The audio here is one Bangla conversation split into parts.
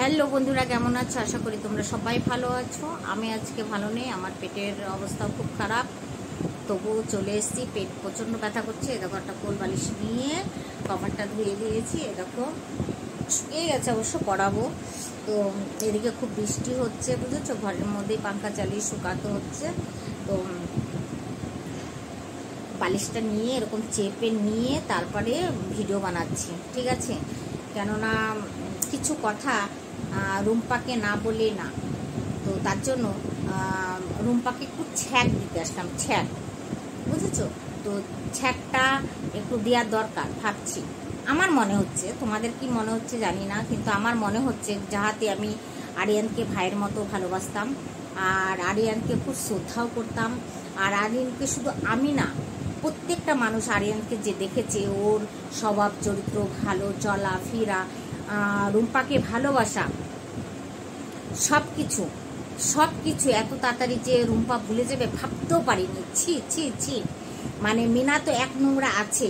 হ্যালো বন্ধুরা, কেমন আছো? আশা করি তোমরা সবাই ভালো আছো। আমি আজকে ভালো নেই, আমার পেটের অবস্থা খুব খারাপ। তবুও চলে এসেছি, পেট প্রচণ্ড ব্যথা করছে। এরকম একটা কোল বালিশ নিয়ে কভারটা ধুয়ে দিয়েছি। এরকম শুকিয়ে গেছে, অবশ্য পড়াবো। তো এদিকে খুব বৃষ্টি হচ্ছে, বুঝেছো, ঘরের মধ্যেই পাঙ্খা চালিয়ে শুকাতে হচ্ছে। তো বালিশটা নিয়ে এরকম চেপে নিয়ে তারপরে ভিডিও বানাচ্ছি, ঠিক আছে? কেননা কিছু কথা রুম্পাকে না বলে না, তো তার জন্য রুম্পাকে একটু ছ্যাক দিতে আসলাম, ছ্যাক, বুঝেছো? তো ছ্যাকটা একটু দেওয়ার দরকার ভাবছি। আমার মনে হচ্ছে, তোমাদের কি মনে হচ্ছে জানি না, কিন্তু আমার মনে হচ্ছে যাহাতে আমি আরিয়ানকে ভাইয়ের মতো ভালোবাসতাম, আর আরিয়ানকে খুব শ্রদ্ধাও করতাম। আর আরিয়ানকে শুধু আমি না, প্রত্যেকটা মানুষ আরিয়ানকে যে দেখেছে, ওর স্বভাব চরিত্র ভালো, চলা ফিরা, রুম্পাকে ভালোবাসা, সব কিছু এত তাড়াতাড়ি যে রুম্পা ভুলে যাবে ভাবতেও পারিনি। ছি ছি ছি, মানে মিনা তো এক নোংরা আছে,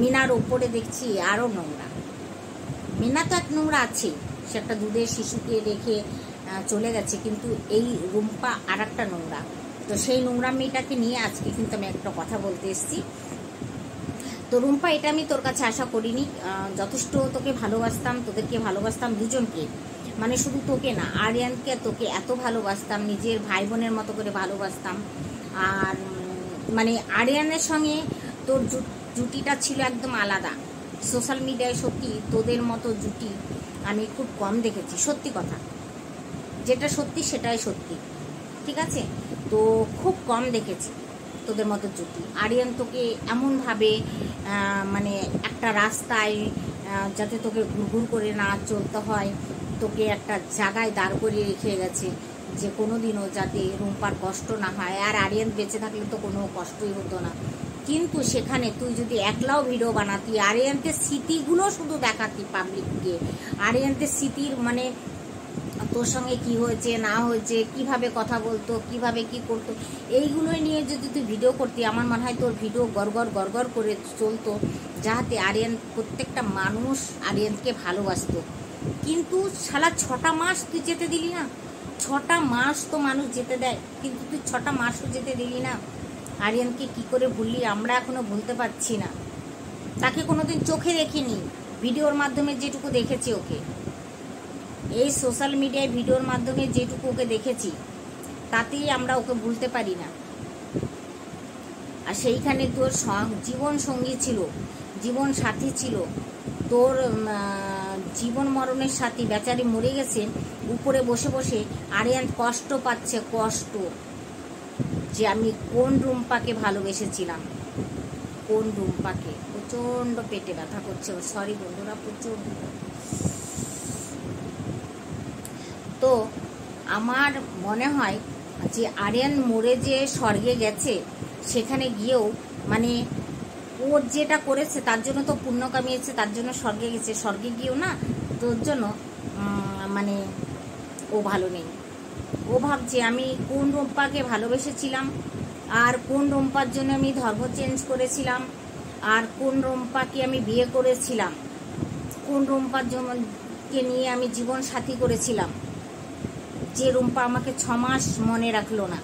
মিনার ওপরে দেখছি আরও নোংরা। মিনা তো এক নোংরা আছে, সে একটা দুধের শিশুকে রেখে চলে গেছে, কিন্তু এই রুম্পা আর একটা নোংরা। তো সেই নোংরা মেয়েটাকে নিয়ে আজকে কিন্তু আমি একটা কথা বলতে এসেছি। তো রুম্পা, এটা আমি তোর কাছে আশা করিনি। যথেষ্ট তোকে ভালোবাসতাম, তোদেরকে ভালোবাসতাম দুজনকে, মানে শুধু তোকে না, আরিয়ানকে তোকে এত ভালোবাসতাম, নিজের ভাই বোনের মতো করে ভালোবাসতাম। আর মানে আরিয়ানের সঙ্গে তোর জুটিটা ছিল একদম আলাদা। সোশ্যাল মিডিয়ায় সত্যি তোদের মতো জুটি আমি খুব কম দেখেছি, সত্যি কথা, যেটা সত্যি সেটাই সত্যি, ঠিক আছে? তো খুব কম দেখেছি তোদের মতো জুটি। আরিয়ান তোকে এমনভাবে মানে একটা রাস্তায় যাতে তোকে ঘুরঘুর করে না চলতে হয়, তোকে একটা জায়গায় দাঁড় করিয়ে রেখে গেছে, যে কোনো দিনও যাতে রুম্পার কষ্ট না হয়। আর আরিয়ান বেঁচে থাকলে তো কোনো কষ্টই হতো না, কিন্তু সেখানে তুই যদি একলাও ভিডিও বানাতি, আরিয়ানদের স্মৃতিগুলো শুধু দেখাতি পাবলিককে, আরিয়ানদের স্মৃতির মানে তোর সঙ্গে কি হয়েছে না হয়েছে, কিভাবে কথা বলতো, কিভাবে কি করতো, এইগুলোই নিয়ে যদি তুই ভিডিও করতি, আমার মনে হয় তোর ভিডিও গড়গড় করে চলতো, যাহাতে আরিয়ান, প্রত্যেকটা মানুষ আরিয়ানকে ভালোবাসতো। কিন্তু শালা 6টা মাস তুই যেতে দিলি না। 6টা মাস তো মানুষ যেতে দেয়, কিন্তু তুই 6টা মাসও যেতে দিলি না। আরিয়ানকে কি করে ভুললি আমরা এখনো ভুলতে পারছি না। তাকে কোনোদিন চোখে দেখিনি, ভিডিওর মাধ্যমে যেটুকু দেখেছি ওকে, এই সোশ্যাল মিডিয়ায় ভিডিওর মাধ্যমে যেটুকু ওকে দেখেছি, তাতেই আমরা ওকে ভুলতে পারি না। আর সেইখানে তোর জীবন সঙ্গী ছিল, জীবন সাথী ছিল, তোর জীবন মরণের সাথী, বেচারি মরে গেছে, উপরে বসে বসে আরিয়ান কষ্ট পাচ্ছে, কষ্ট, যে আমি কোন রুম্পাকে ভালোবেসেছিলাম, কোন রুম্পাকে। প্রচণ্ড পেটে ব্যথা করছে, সরি বন্ধুরা, প্রচণ্ড। তো আমার মনে হয় যে আরিয়ান মরে যে স্বর্গে গেছে, সেখানে গিয়েও মানে ওর যেটা করেছে তার জন্য তো পুণ্য কামিয়েছে, তার জন্য স্বর্গে গেছে, স্বর্গে গিয়েও না তোর জন্য মানে ও ভালো নেই। ও ভাবছে আমি কোন রুম্পাকে ভালোবেসেছিলাম, আর কোন রুম্পার জন্য আমি ধর্ম চেঞ্জ করেছিলাম, আর কোন রুম্পাকে আমি বিয়ে করেছিলাম, কোন রুম্পার কে নিয়ে আমি জীবন সাথী করেছিলাম, যে রুম্পা আমাকে 6 মাস মনে রাখলো না,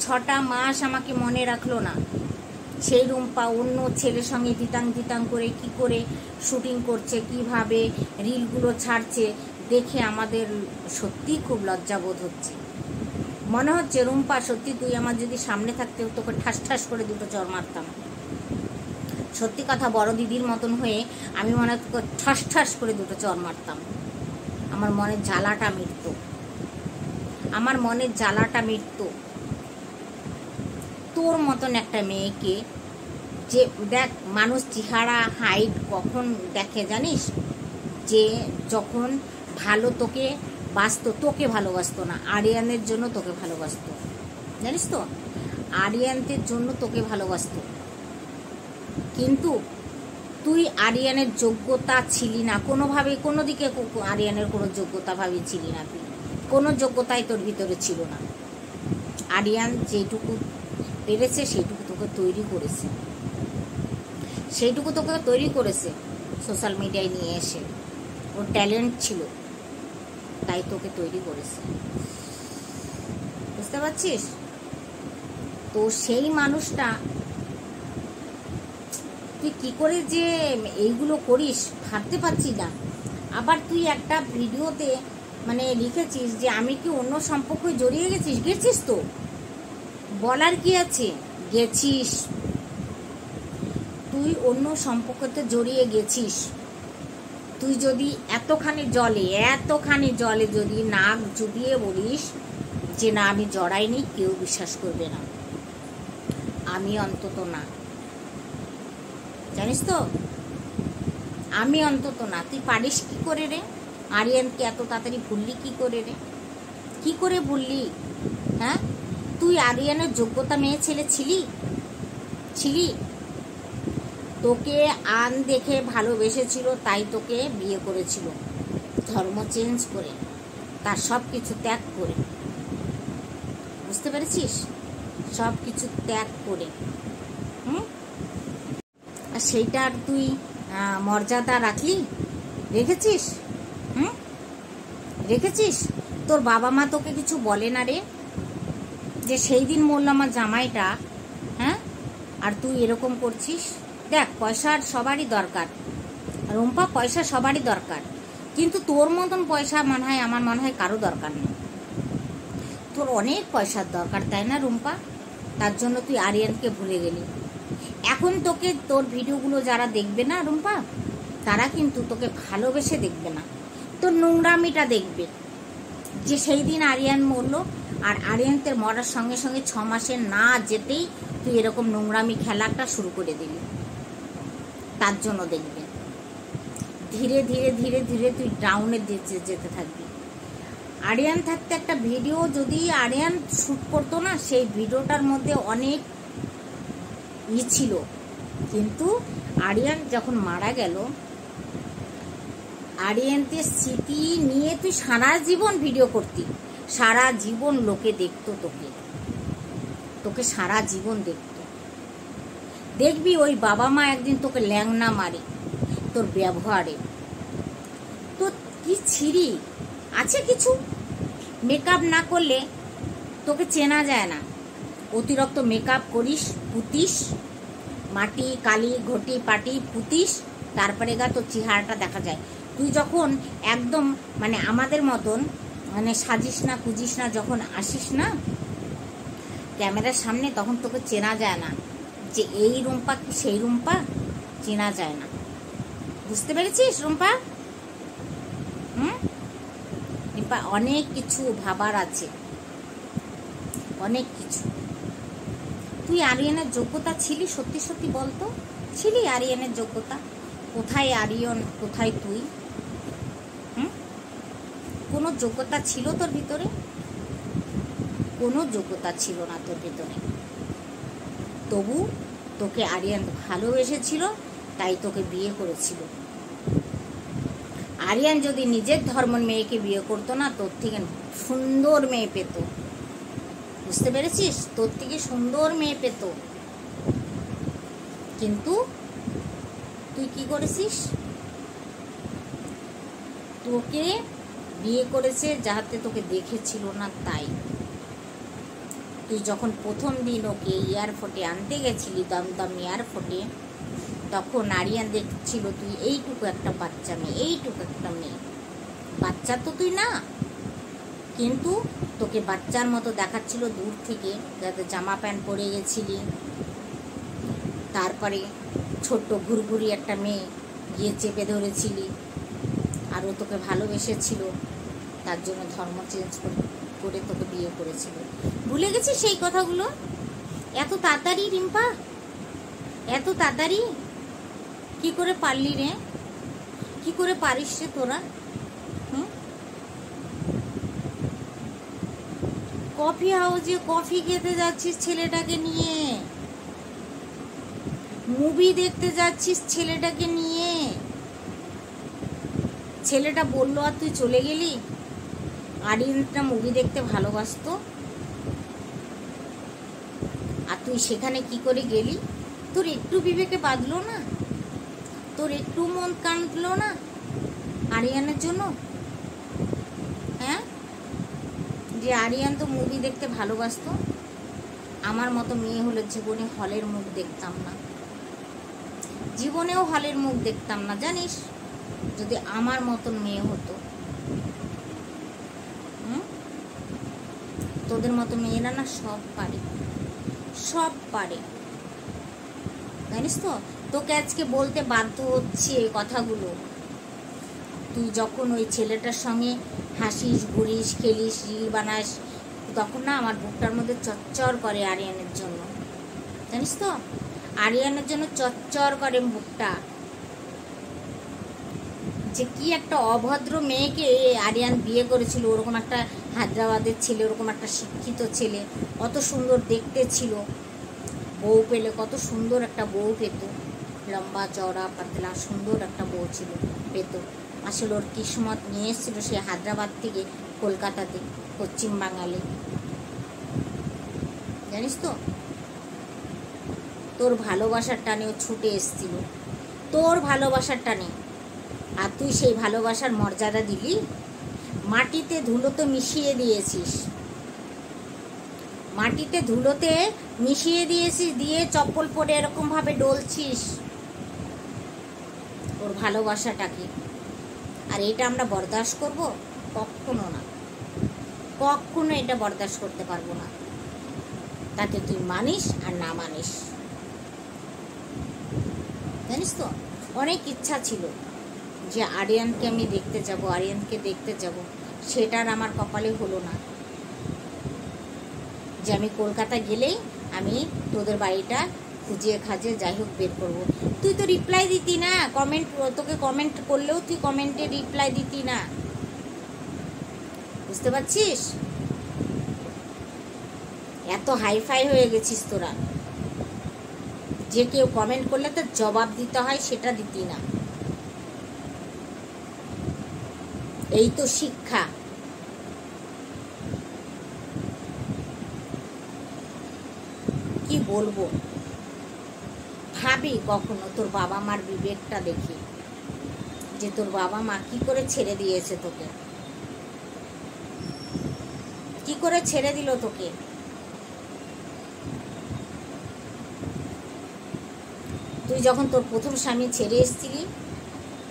6টা মাস আমাকে মনে রাখলো না। সেই রুম্পা অন্য ছেলের সঙ্গে দিতাং করে কি করে শুটিং করছে, কিভাবে রিলগুলো ছাড়ছে, দেখে আমাদের সত্যি খুব লজ্জাবোধ হচ্ছে। মনে হচ্ছে রুম্পা, সত্যি তুই আমার যদি সামনে থাকতে, তোকে ঠাস করে দুটো চড় মারতাম। সত্যি কথা, বড় দিদির মতন হয়ে আমি মনে হয় তোকে ঠাস করে দুটো চড় মারতাম। আমার মনের জ্বালাটা মিটত, আমার মনের জ্বালাটা মিটত। তোর মতন একটা মেয়েকে, যে দেখ, মানুষ চেহারা হাইট কখন দেখে জানিস, যে যখন ভালো তোকে বাসতো, তোকে ভালোবাসতো না, আরিয়ানের জন্য তোকে ভালোবাসতো, জানিস তো, আরিয়ানদের জন্য তোকে ভালোবাসতো। কিন্তু তুই আরিয়ানের যোগ্যতা ছিলি না কোনোভাবে, কোনো দিকে আরিয়ানের কোনো যোগ্যতা ভাবে ছিলি না, তুই কোনো যোগ্যতাই তোর ভিতরে ছিল না। আরিয়ান যেটুকু পেরেছে সেইটুকু তোকে তৈরি করেছে, সোশ্যাল মিডিয়ায় নিয়ে এসে। ওর ট্যালেন্ট ছিল, তাই তোকে তৈরি করেছে, বুঝতে পারছিস? তো সেই মানুষটা তুই কি করে যে এইগুলো করিস ভাবতে পারছি না। আবার তুই একটা ভিডিওতে মানে লিখেছিস যে আমি কি অন্য সম্পর্কে জড়িয়ে গেছিস। গেছিস তো, বলার কি আছে, গেছিস তুই, অন্য সম্পর্কতে জড়িয়ে গেছিস। তুই যদি এতখানি জলে যদি নাক চুবিয়ে বলিস যে না আমি জড়াইনি, কেউ বিশ্বাস করবে না, আমি অন্তত না, জানিস তো, আমি অন্তত না। তুই পারিস কি করে রে? আরিয়ানকে এত তাড়াতাড়ি ভুললি কি করে রে? কি করে ভুললি? হ্যাঁ, তুই আরিয়ানের যোগ্যতা মেয়ে ছেলে ছিলি? তোকে আন দেখে ভালোবেসেছিল, তাই তোকে বিয়ে করেছিল, ধর্ম চেঞ্জ করে, তার সব কিছু ত্যাগ করে, বুঝতে পেরেছিস? সব কিছু ত্যাগ করে, আর সেইটার তুই মর্যাদা রেখেছিস? রেখেছিস? তোর বাবা মা তোকে কিছু বলে না রে, যে সেই দিন মরল আমার জামাইটা, হ্যাঁ, আর তুই এরকম করছিস? দেখ, পয়সার সবারই দরকার রুম্পা, পয়সা সবারই দরকার, কিন্তু তোর মতন পয়সা আমার মনে হয় কারো দরকার নেই। তোর অনেক পয়সার দরকার, তাই না রুম্পা? তার জন্য তুই আরিয়ানকে ভুলে গেলি। এখন তোকে, তোর ভিডিওগুলো যারা দেখবে না রুম্পা, তারা কিন্তু তোকে ভালোবেসে দেখবে না, তোর নোংরামিটা দেখবে, যে সেই দিন আরিয়ান মরলো, আর আরিয়ানদের মরার সঙ্গে সঙ্গে 6 মাসে না যেতেই তুই এরকম নোংরামি খেলাটা শুরু করে দিলি। তার জন্য দেখবে ধীরে ধীরে ধীরে ধীরে তুই ডাউনে যেতে থাকবি। আরিয়ান থাকতে একটা ভিডিও যদি আরিয়ান শ্যুট করতো না, সেই ভিডিওটার মধ্যে অনেক ছিল, কিন্তু আরিয়ান যখন মারা গেল, আরিয়ানদের স্মৃতি নিয়ে তুই সারা জীবন ভিডিও করতি, সারা জীবন লোকে দেখতো, তোকে সারা জীবন দেখতো। দেখবি ওই বাবা মা একদিন তোকে ল্যাংনা মারে তোর ব্যবহারে। তো কি ছিরি আছে কিছু, মেকআপ না করলে তোকে চেনা যায় না, অতিরিক্ত মেকআপ করিস, পুতিস, মাটি কালি ঘটি পাটি পুতিস, তারপরে তোর চেহারাটা দেখা যায়। তুই যখন একদম মানে আমাদের মতন মানে সাজিস না কুজিস না, যখন আসিস না ক্যামেরার সামনে, তখন তোকে চেনা যায় না যে এই রুম্পা কি সেই রুম্পা, চেনা যায় না, বুঝতে পেরেছিস রুম্পা? রুম্পা, অনেক কিছু ভাবার আছে, অনেক কিছু। তুই আরিয়ানের যোগ্যতা ছিলি? সত্যি সত্যি বলতো, ছিলি আরিয়ানের যোগ্যতা? কোথায় আরিয়ান, কোথায় তুই? কোনো যোগ্যতা ছিল তোর ভিতরে? কোনো যোগ্যতা ছিল না তোর ভিতরে। তবু তোকে আরিয়ান ভালোবেসেছিল, তাই তোকে বিয়ে করেছিল। আরিয়ান যদি নিজের ধর্মের মেয়েকে বিয়ে করতো না, তোর থেকে সুন্দর মেয়ে পেত, বুঝতে পেরেছিস? তোর থেকে সুন্দর মেয়ে পেত, কিন্তু তুই কি করেছিস? তোকে বিয়ে করেছে যাহাতে তোকে দেখেছিল না, তাই। তুই যখন প্রথম দিন ওকে এয়ারপোর্টে আনতে গেছিলি, দমদম এয়ারপোর্টে, তখন আরিয়ান দেখছিল তুই এইটুকু একটা বাচ্চা মেয়ে, এইটুকু একটা মেয়ে, বাচ্চা তো তুই না, কিন্তু তোকে বাচ্চার মতো দেখাচ্ছিল দূর থেকে, যাতে জামা প্যান্ট পরে গেছিলি। তারপরে ছোট্ট ঘুরঘুরি একটা মেয়ে গিয়ে চেপে ধরেছিলি, আর ও তোকে ভালোবেসেছিল, তার জন্য ধর্ম চেঞ্জ করে তোকে বিয়ে করেছিল। ভুলে গেছিস সেই কথাগুলো? এত তাড়াতাড়ি রিম্পা, এত তাড়াতাড়ি কি করে পারলি রে? কি করে পারিস রে তোরা? কফি হাউসে কফি খেতে যাচ্ছিস ছেলেটাকে নিয়ে, মুভি দেখতে যাচ্ছিস ছেলেটাকে নিয়ে, ছেলেটা বললো আর তুই চলে গেলি। আরিয়ানটা মুভি দেখতে ভালোবাসতো, আর তুই সেখানে কি করে গেলি? তোর একটু বিবেকে বাঁধলো না? তোর একটু মন কাঁদলো না আরিয়ানের জন্য? হ্যাঁ, যে আরিয়ান তো মুভি দেখতে ভালোবাসতো, আমার মতো মেয়ে হলে জীবনে হলের মুখ দেখতাম না, জীবনেও হলের মুখ দেখতাম না জানিস, যদি আমার মতন মেয়ে হতো। তোদের মতো মেয়েরা না সব পারে, সব পারে, জানিস তো। তোকে আজকে বলতে বাধ্য হচ্ছে এই কথাগুলো। তুই যখন ওই ছেলেটার সঙ্গে হাসিস, ঘুরিস, খেলিস, রিল বানাস, তখন না আমার বুকটার মধ্যে চচ্চর করে আরিয়ানের জন্য, জানিস তো। আরিয়ানের জন্য চচ্চর করে বুকটা, যে কি একটা অভদ্র মেয়েকে আরিয়ান বিয়ে করেছিল। ওরকম একটা হায়দ্রাবাদের ছেলে, ওরকম একটা শিক্ষিত ছেলে, অত সুন্দর দেখতে ছিল, বউ পেলে কত সুন্দর একটা বউ পেত, লম্বা চওড়া পাতলা সুন্দর একটা বউ ছিল, পেত। আসলে ওর কিসমত নিয়ে এসেছিল সে হায়দ্রাবাদ থেকে কলকাতাতে, পশ্চিম বাঙালি, জানিস তো। তোর ভালোবাসার টানে ও ছুটে এসেছিল, তোর ভালোবাসার টানে। আর তুই সেই ভালোবাসার মর্যাদা দিলি, মাটিতে ধুলোতে মিশিয়ে দিয়েছিস, মাটিতে ধুলোতে মিশিয়ে দিয়েছিস, দিয়ে চপ্পল পরে এরকমভাবে ডলছিস ওর ভালোবাসাটাকে। আর এটা আমরা বরদাস্ত করব? কখনো না, কখনো এটা বরদাস্ত করতে পারবো না। তাতে তুই মানিস আর না মানিস, জানিস তো। অনেক ইচ্ছা ছিল যে আরিয়ানকে আমি দেখতে যাব, আরিয়ানকে দেখতে যাব, সেটার আমার কপালে হলো না। যে আমি কলকাতা গেলেই আমি তোদের বাড়িটা খুঁজিয়ে খাজিয়ে যাই হোক বের করবো। তুই তো রিপ্লাই দিতি না কমেন্ট, তোকে কমেন্ট করলেও তুই কমেন্টে রিপ্লাই দিতি না, বুঝতে পারছিস? এত হাইফাই হয়ে গেছিস তোরা, যে কেউ কমেন্ট করলে তো জবাব দিতে হয়, সেটা দিতি না। এই তো শিক্ষা। কি বলবো, ভাবি কখনো তোর বাবা মার বিবেকটা দেখি, যে তোর বাবা মা কি করে ছেড়ে দিয়েছে তোকে, কি করে ছেড়ে দিল তোকে। তুই যখন তোর প্রথম স্বামী ছেড়ে এসেছিলি,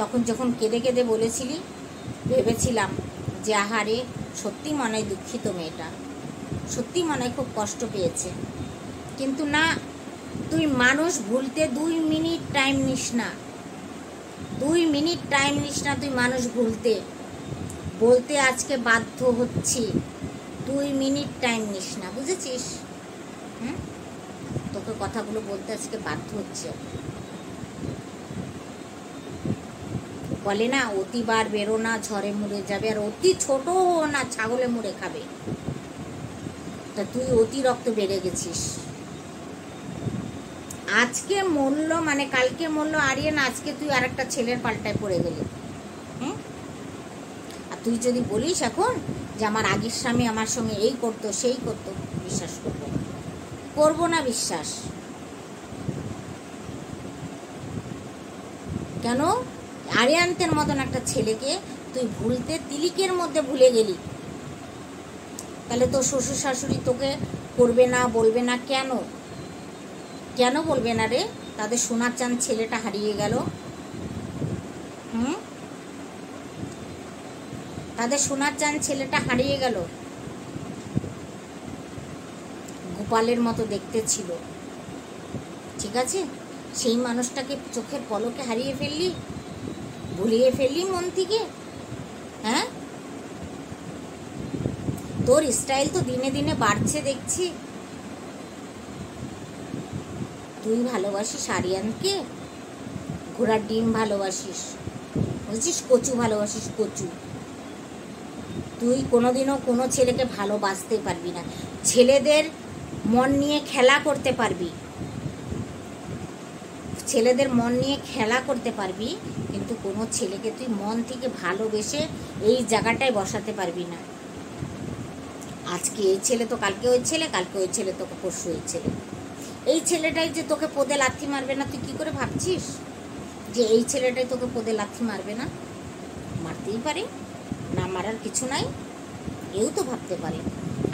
তখন যখন কেঁদে কেঁদে বলেছিলি, ভেবেছিলাম যে আহারে সত্যি মনে হয় দুঃখিত মেয়েটা, সত্যি মনে হয় খুব কষ্ট পেয়েছে। কিন্তু না, তুই মানুষ ভুলতে 2 মিনিট টাইম নিস না, 2 মিনিট টাইম নিস না তুই মানুষ ভুলতে। বলতে আজকে বাধ্য হচ্ছি, 2 মিনিট টাইম নিস না, বুঝেছিস? তোকে কথাগুলো বলতে আজকে বাধ্য হচ্ছে। বলে না অতিবার বেরো না, ঝড়ে মুড়ে যাবে, আর অতি ছোট না ছাগলে মুড়ে খাবে। তা তুই অতিরিক্ত বেড়ে গেছিস। আজকে মরল মানে কালকে মরল আরিয়ান, আজকে তুই আর একটা ছেলের পাল্টায় পড়ে গেলি। আর তুই যদি বলিস এখন যে আমার আগের স্বামী আমার সঙ্গে এই করতো সেই করতো, বিশ্বাস করবো না, বিশ্বাস। কেন? আরিয়ানদের মতন একটা ছেলেকে তুই ভুলতে তিলিকের মধ্যে ভুলে গেলি। তাহলে তোর শ্বশুর শাশুড়ি তোকে করবে না, বলবে না কেন? কেন বলবে না রে? তাদের সোনার চাঁদ ছেলেটা হারিয়ে গেল। তাদের সোনার চাঁদ ছেলেটা হারিয়ে গেল। গোপালের মতো দেখতে ছিল, ঠিক আছে? সেই মানুষটাকে চোখের পলকে হারিয়ে ফেললি, ভুলিয়ে ফেললি মন থেকে। হ্যাঁ, তোর স্টাইল তো দিনে দিনে বাড়ছে দেখছি। তুই ভালোবাসিস আরিয়ানকে, ঘোড়ার ডিম ভালোবাসিস, বুঝছিস? কচু ভালোবাসিস, কচু। তুই কোনোদিনও কোনো ছেলেকে ভালোবাসতে পারবি না। ছেলেদের মন নিয়ে খেলা করতে পারবি, ছেলেদের মন নিয়ে খেলা করতে পারবি, কিন্তু কোনো ছেলেকে তুই মন থেকে ভালোবেসে এই জায়গাটায় বসাতে পারবি না। আজকে এই ছেলে তো কালকে ওই ছেলে, কালকে ওই ছেলে তোকে পরশু ওই ছেলে। এই ছেলেটাই যে তোকে পদে লাথি মারবে না, তুই কি করে ভাবছিস যে এই ছেলেটাই তোকে পদে লাথি মারবে না? মারতেই পারে, না মারার কিছু নাই, এও তো ভাবতে পারে।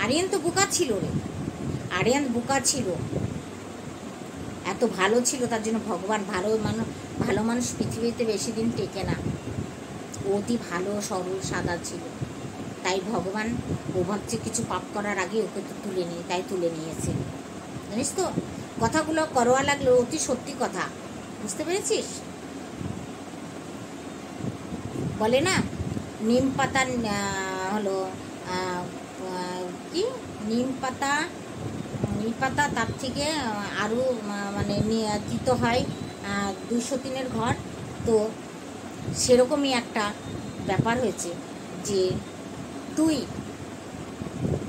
আরিয়ান তো বোকা ছিল রে, আরিয়ান বোকা ছিল, এত ভালো ছিল তার জন্য ভগবান, ভালো মানুষ পৃথিবীতে বেশি দিন টেকে না। অতি ভালো সরল সাদা ছিল, তাই ভগবান ও ভাবছে কিছু পাপ করার আগে ওকে তো তুলে নিয়ে, তাই তুলে নিয়েছে। জানিস তো কথাগুলো করোয়া লাগলো অতি সত্যি কথা, বুঝতে পেরেছিস? বলে না নিম পাতা হলো কি নিম পাতা তার থেকে আরও মানে তিতো হয় 203 ঘর। তো সেরকমই একটা ব্যাপার হয়েছে যে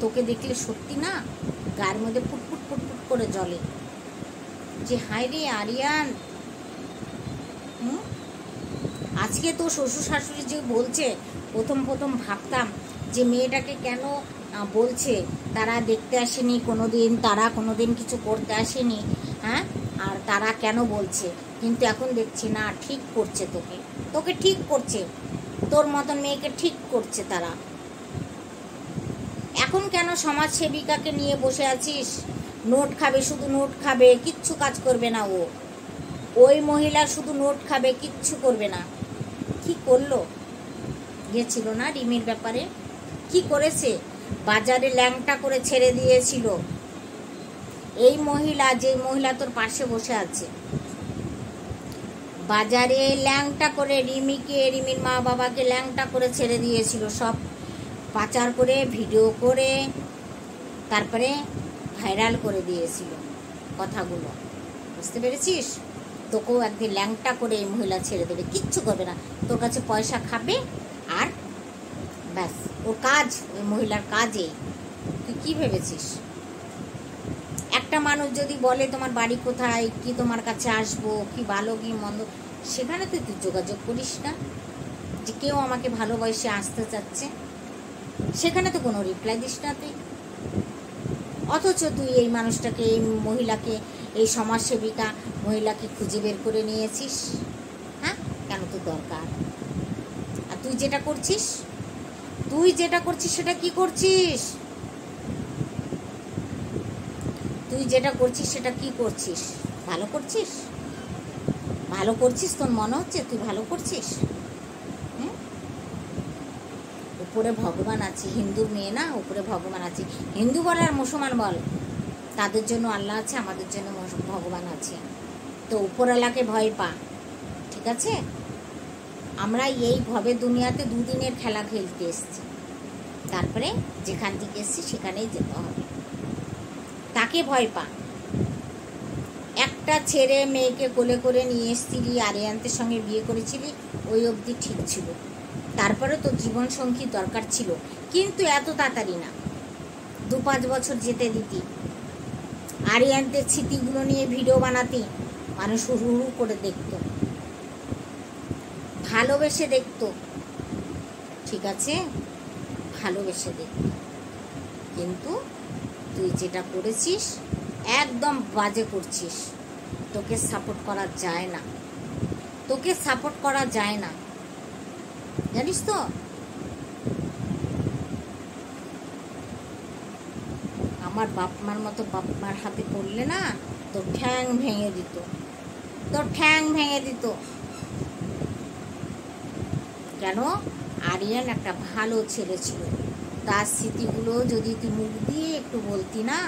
তোকে দেখলে সত্যি না গায়ের মধ্যে ফুটফুট ফুটফুট করে জ্বলে যে হায় রে আরিয়ান। আজকে তো শ্বশুর শাশুড়ি যে বলছে, প্রথম ভাবতাম যে মেয়েটাকে কেন বলছে, তারা দেখতে আসেনি কোনোদিন, তারা কোনোদিন কিছু করতে আসেনি, হ্যাঁ, আর তারা কেন বলছে। কিন্তু এখন দেখছি না, ঠিক করছে, তোকে ঠিক করছে, তোর মতন মেয়েকে ঠিক করছে তারা। এখন কেন সমাজ সেবিকাকে নিয়ে বসে আছিস? নোট খাবে, শুধু নোট খাবে, কিচ্ছু কাজ করবে না ওই মহিলা, শুধু নোট খাবে, কিচ্ছু করবে না। কি করলো? গেছিল না রিমির ব্যাপারে, কি করেছে? বাজারে ল্যাংটা করে ছেড়ে দিয়েছিল এই মহিলা, যে মহিলা তোর পাশে বসে আছে, বাজারে ল্যাংটা করে রিমির মা বাবাকে ল্যাংটা করে ছেড়ে দিয়েছিল, সব পাচার করে ভিডিও করে তারপরে ভাইরাল করে দিয়েছিল কথাগুলো, বুঝতে পেরেছিস? তোকেও একদিন ল্যাংটা করে এই মহিলা ছেড়ে দেবে, কিচ্ছু করবে না, তোর কাছে পয়সা খাবে আর ব্যাস। ওর কাজ, ওই মহিলার কাজে। তুই কি ভেবেছিস? একটা মানুষ যদি বলে তোমার বাড়ি কোথায়, কি তোমার কাছে আসবো, কি ভালো কি মন্দ, সেখানে তুই যোগাযোগ করিস না যে কেউ আমাকে ভালোবাসে আসতে চাচ্ছে, সেখানে তো কোনো রিপ্লাই দিস না তুই। অথচ তুই এই মানুষটাকে, এই মহিলাকে, এই সমাজসেবিকা মহিলাকে খুঁজে বের করে নিয়েছিস। হ্যাঁ, কেন তোর দরকার? আর তুই যেটা করছিস সেটা কি করছিস? ভালো করছিস? তোর মনে হচ্ছে তুই ভালো করছিস? উপরে ভগবান আছে, হিন্দুর মেয়ে না, উপরে ভগবান আছে। হিন্দু বল আর মুসলমান বল, তাদের জন্য আল্লাহ আছে, আমাদের জন্য ভগবান আছে। তো উপরওয়ালাকে ভয় পা, ঠিক আছে? আমরা এই ভবে দুনিয়াতে দুদিনের খেলা খেলতে এসেছি, তারপরে যেখান থেকে এসেছি সেখানেই যেতে হবে। তাকে ভয় পা। একটা ছেড়ে মেয়েকে কোলে করে নিয়ে এসেছিলি, আরিয়ান্তের সঙ্গে বিয়ে করেছিলি, ওই অবধি ঠিক ছিল। তারপরে তো জীবন সঙ্গী দরকার ছিল, কিন্তু এত তাড়াতাড়ি না, 2-5 বছর যেতে দিতি। আরিয়ান্তের স্মৃতিগুলো নিয়ে ভিডিও বানাতি, মানুষ হুড়ু করে দেখতো, ভালোবেসে দেখতো, ঠিক আছে, ভালোবেসে দেখতো। কিন্তু তুই যেটা করেছিস একদম বাজে করছিস। তোকে সাপোর্ট করা যায় না, জানিস তো? আমার বাপ মার মতো বাপ মার হাতে পড়লে না, তোর ঠ্যাং ভেঙে দিত। কেন? আরিয়ান একটা ভালো ছেলে ছিল, তার স্মৃতিগুলো যদি তুই মুখ দিয়ে একটু বলতি না,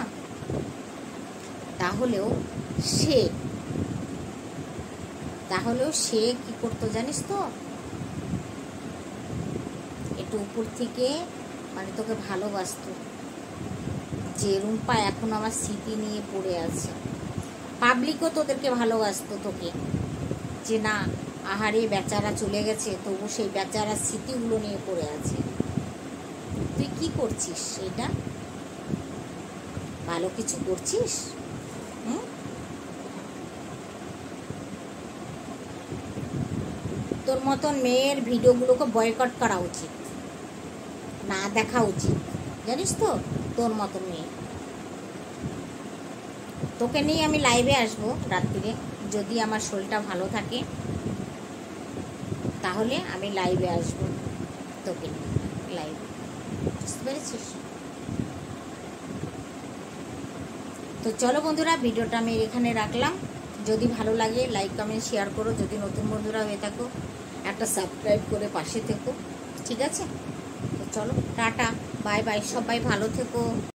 তাহলেও সে কি করতো জানিস তো? একটু উপর থেকে মানে তোকে ভালোবাসতো, যে রুম্পা এখন আমার স্মৃতি নিয়ে পড়ে আছে। পাবলিকও তোদেরকে ভালোবাসতো তোকে, যে না আহারে বেচারা চলে গেছে, তবু সেই বেচারার স্মৃতিগুলো নিয়ে পড়ে আছে। তুই কি করছিস? এটা ভালো কিছু করছিস? তোর মতন মেয়ের ভিডিওগুলোকে বয়কট করা উচিত, না দেখা উচিত, জানিস তো? তোর মতন মেয়ে, তোকে নিয়ে আমি লাইভে আসবো রাত্রিরে, যদি আমার শরীরটা ভালো থাকে তাহলে আমি লাইভে আসবো তোকে নিয়ে, লাইভে, বুঝতে পেরেছিস? তো চলো বন্ধুরা, ভিডিওটা আমি এখানে রাখলাম। যদি ভালো লাগে লাইক কমেন্ট শেয়ার করো, যদি নতুন বন্ধুরা হয়ে থাকো একটা সাবস্ক্রাইব করে পাশে থেকো, ঠিক আছে? তো চলো, টাটা, বাই বাই, সবাই ভালো থেকো।